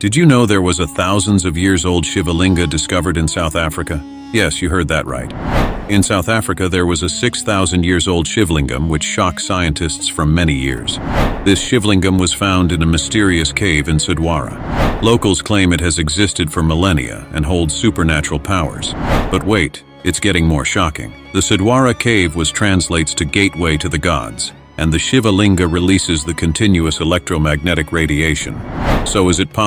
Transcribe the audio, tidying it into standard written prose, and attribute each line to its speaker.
Speaker 1: Did you know there was a thousands of years old Shiva Linga discovered in South Africa? Yes, you heard that right. In South Africa, there was a 6,000 years old Shivlingam which shocked scientists for many years. This Shivlingam was found in a mysterious cave in Sudwara. Locals claim it has existed for millennia and holds supernatural powers. But wait, it's getting more shocking. The Sudwara cave translates to gateway to the gods, and the Shiva Linga releases the continuous electromagnetic radiation. So is it possible